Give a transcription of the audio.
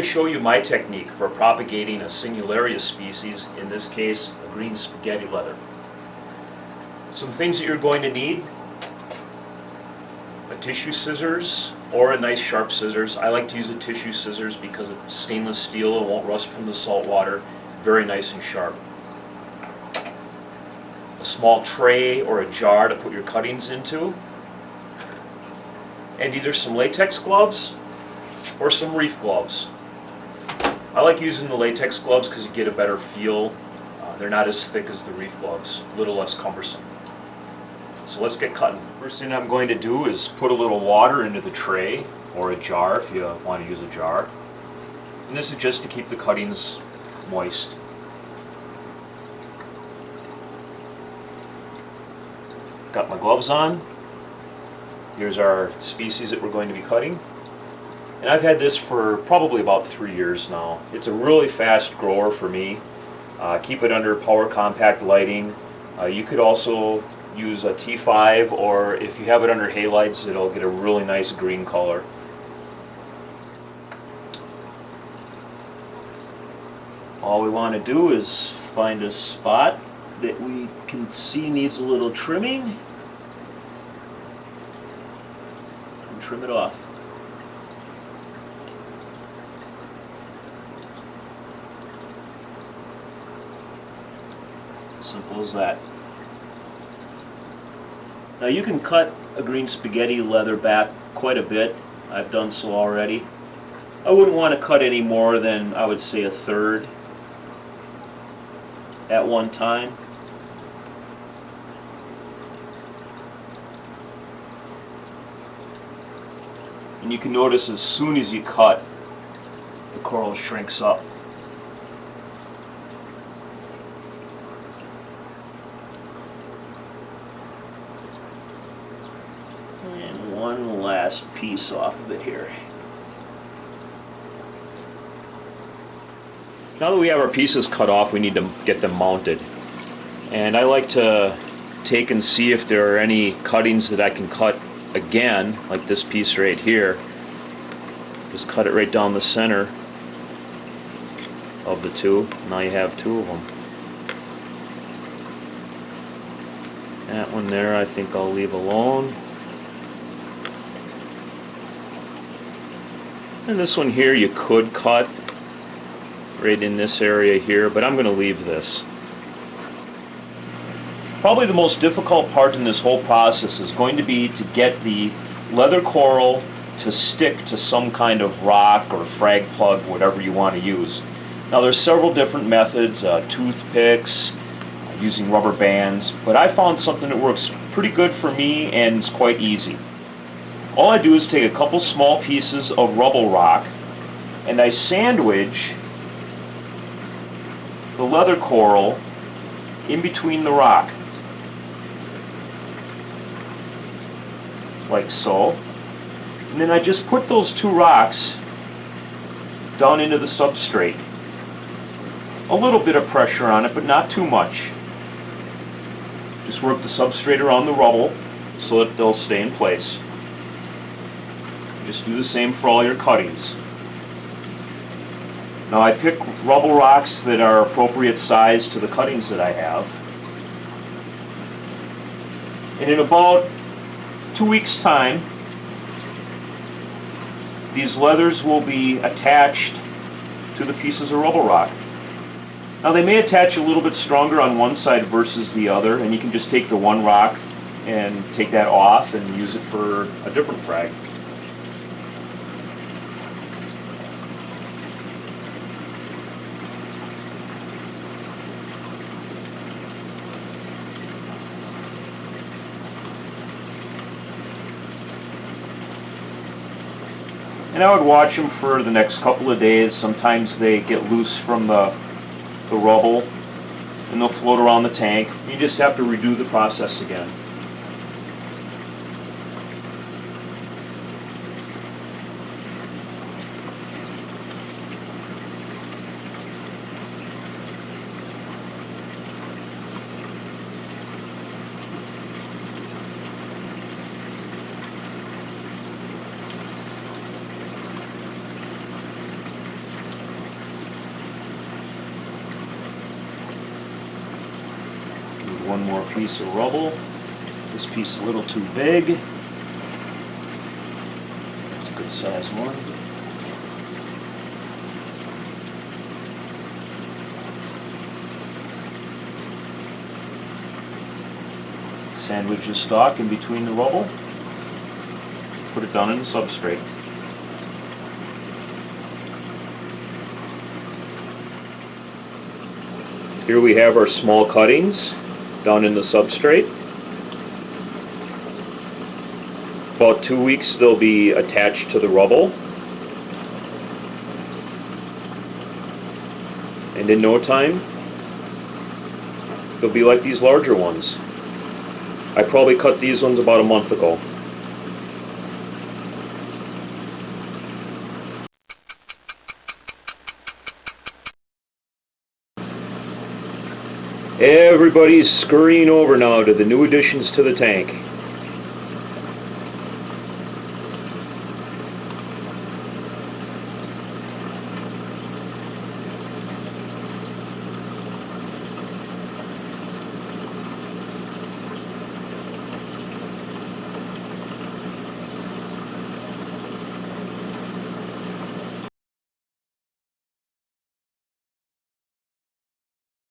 to show you my technique for propagating a Sinularia species, in this case a green spaghetti leather. Some things that you're going to need: a tissue scissors or a nice sharp scissors. I like to use a tissue scissors because it's stainless steel, it won't rust from the salt water, very nice and sharp. A small tray or a jar to put your cuttings into, and either some latex gloves or some reef gloves. I like using the latex gloves because you get a better feel. They're not as thick as the reef gloves, a little less cumbersome. So let's get cutting. First thing I'm going to do is put a little water into the tray, or a jar if you want to use a jar. And this is just to keep the cuttings moist. Got my gloves on. Here's our species that we're going to be cutting. And I've had this for probably about 3 years now. It's a really fast grower for me. Keep it under power compact lighting. You could also use a T5, or if you have it under halides, it'll get a really nice green color. All we want to do is find a spot that we can see needs a little trimming and trim it off. Simple as that. Now you can cut a green spaghetti leather back quite a bit. I've done so already. I wouldn't want to cut any more than, I would say, a third at one time. And you can notice as soon as you cut, the coral shrinks up. And one last piece off of it here. Now that we have our pieces cut off, we need to get them mounted. And I like to take and see if there are any cuttings that I can cut again, like this piece right here. Just cut it right down the center of the two. Now you have two of them. That one there I think I'll leave alone. And this one here you could cut right in this area here, but I'm going to leave this. Probably the most difficult part in this whole process is going to be to get the leather coral to stick to some kind of rock or frag plug, whatever you want to use. Now there's several different methods, toothpicks, using rubber bands, but I found something that works pretty good for me and it's quite easy. All I do is take a couple small pieces of rubble rock and I sandwich the leather coral in between the rock, like so. And then I just put those two rocks down into the substrate. A little bit of pressure on it, but not too much. Just work the substrate around the rubble so that they'll stay in place. Just do the same for all your cuttings. Now I pick rubble rocks that are appropriate size to the cuttings that I have. And in about 2 weeks' time, these leathers will be attached to the pieces of rubble rock. Now they may attach a little bit stronger on one side versus the other, and you can just take the one rock and take that off and use it for a different frag. And I would watch them for the next couple of days. Sometimes they get loose from the rubble and they'll float around the tank. You just have to redo the process again. one more piece of rubble. This piece a little too big. That's a good size one. Sandwich the stock in between the rubble. Put it down in the substrate. Here we have our small cuttings down in the substrate. About 2 weeks they'll be attached to the rubble. And in no time, they'll be like these larger ones. I probably cut these ones about a month ago. Everybody's scurrying over now to the new additions to the tank.